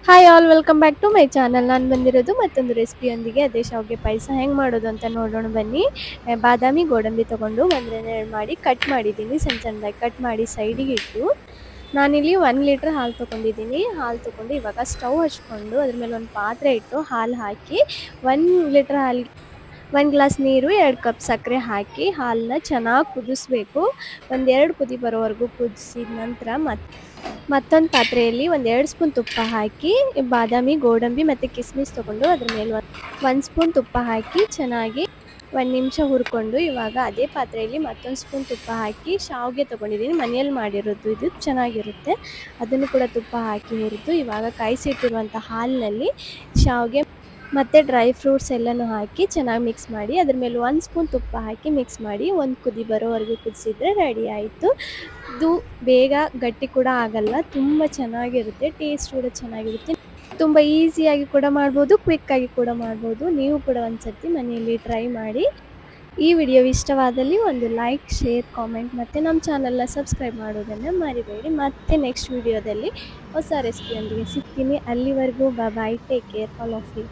Hi all welcome back to my channel. ನಾನು ಬಂದಿರೋದು ಮತ್ತೊಂದು ರೆಸಿಪಿಯೊಂದಿಗೆ. ಅದೇ ಶಾವಿಗೆ ಪಾಯಸ ಹೆಂಗೆ ಮಾಡೋದು ಅಂತ ನೋಡೋಣ ಬನ್ನಿ. ಬಾದಾಮಿ ಗೋಡಂಬಿ ತೊಗೊಂಡು ಒಂದರಿಂದ ಎರಡು ಮಾಡಿ ಕಟ್ ಮಾಡಿದ್ದೀನಿ. ಸಣ್ಣ ಸಣ್ಣದಾಗಿ ಕಟ್ ಮಾಡಿ ಸೈಡಿಗೆ ಇಟ್ಟು ನಾನಿಲ್ಲಿ 1 ಲೀಟ್ರ್ ಹಾಲು ತೊಗೊಂಡಿದ್ದೀನಿ. ಹಾಲು ತೊಗೊಂಡು ಇವಾಗ ಸ್ಟವ್ ಹಚ್ಕೊಂಡು ಅದ್ರ ಮೇಲೆ ಒಂದು ಪಾತ್ರೆ ಇಟ್ಟು ಹಾಲು ಹಾಕಿ 1 ಲೀಟ್ರ್ ಹಾಲಿಗೆ 1 ಗ್ಲಾಸ್ ನೀರು 2 ಕಪ್ ಸಕ್ಕರೆ ಹಾಕಿ ಹಾಲನ್ನ ಚೆನ್ನಾಗಿ ಕುದಿಸ್ಬೇಕು. 1-2 ಕುದಿ ಬರೋವರೆಗೂ ಕುದಿಸಿದ ನಂತರ ಮತ್ತೊಂದು ಪಾತ್ರೆಯಲ್ಲಿ 1-2 ಸ್ಪೂನ್ ತುಪ್ಪ ಹಾಕಿ ಬಾದಾಮಿ ಗೋಡಂಬಿ ಮತ್ತು ಕಿಸ್ಮಿಸ್ ತೊಗೊಂಡು ಅದ್ರ ಮೇಲೆ 1 ಸ್ಪೂನ್ ತುಪ್ಪ ಹಾಕಿ ಚೆನ್ನಾಗಿ 1 ನಿಮಿಷ ಹುರ್ಕೊಂಡು ಇವಾಗ ಅದೇ ಪಾತ್ರೆಯಲ್ಲಿ ಮತ್ತೊಂದು ಸ್ಪೂನ್ ತುಪ್ಪ ಹಾಕಿ ಶಾವಿಗೆ ತೊಗೊಂಡಿದ್ದೀನಿ. ಮನೆಯಲ್ಲಿ ಮಾಡಿರೋದು ಇದು ಚೆನ್ನಾಗಿರುತ್ತೆ. ಅದನ್ನು ಕೂಡ ತುಪ್ಪ ಹಾಕಿ ಹುರಿದು ಇವಾಗ ಕಾಯಿಸಿಟ್ಟಿರುವಂಥ ಹಾಲಿನಲ್ಲಿ ಶಾವಿಗೆ ಮತ್ತು ಡ್ರೈ ಫ್ರೂಟ್ಸ್ ಎಲ್ಲನೂ ಹಾಕಿ ಚೆನ್ನಾಗಿ ಮಿಕ್ಸ್ ಮಾಡಿ ಅದ್ರ ಮೇಲೆ 1 ಸ್ಪೂನ್ ತುಪ್ಪ ಹಾಕಿ ಮಿಕ್ಸ್ ಮಾಡಿ ಒಂದು ಕುದಿ ಬರೋವರೆಗೂ ಕುದಿಸಿದ್ರೆ ರೆಡಿ ಆಯಿತು. ಇದು ಬೇಗ ಗಟ್ಟಿ ಕೂಡ ಆಗಲ್ಲ, ತುಂಬ ಚೆನ್ನಾಗಿರುತ್ತೆ, ಟೇಸ್ಟ್ ಕೂಡ ಚೆನ್ನಾಗಿರುತ್ತೆ. ತುಂಬ ಈಸಿಯಾಗಿ ಕೂಡ ಮಾಡ್ಬೋದು, ಕ್ವಿಕ್ಕಾಗಿ ಕೂಡ ಮಾಡ್ಬೋದು. ನೀವು ಕೂಡ ಒಂದ್ಸತಿ ಮನೆಯಲ್ಲಿ ಟ್ರೈ ಮಾಡಿ. ಈ ವಿಡಿಯೋ ಇಷ್ಟವಾದಲ್ಲಿ ಒಂದು ಲೈಕ್, ಶೇರ್, ಕಾಮೆಂಟ್ ಮತ್ತು ನಮ್ಮ ಚಾನಲ್ನ ಸಬ್ಸ್ಕ್ರೈಬ್ ಮಾಡೋದನ್ನು ಮರಿಬೇಡಿ. ಮತ್ತೆ ನೆಕ್ಸ್ಟ್ ವಿಡಿಯೋದಲ್ಲಿ ಹೊಸ ರೆಸಿಪಿಯೊಂದಿಗೆ ಸಿಗ್ತೀನಿ. ಅಲ್ಲಿವರೆಗೂ bye, take care, all of you.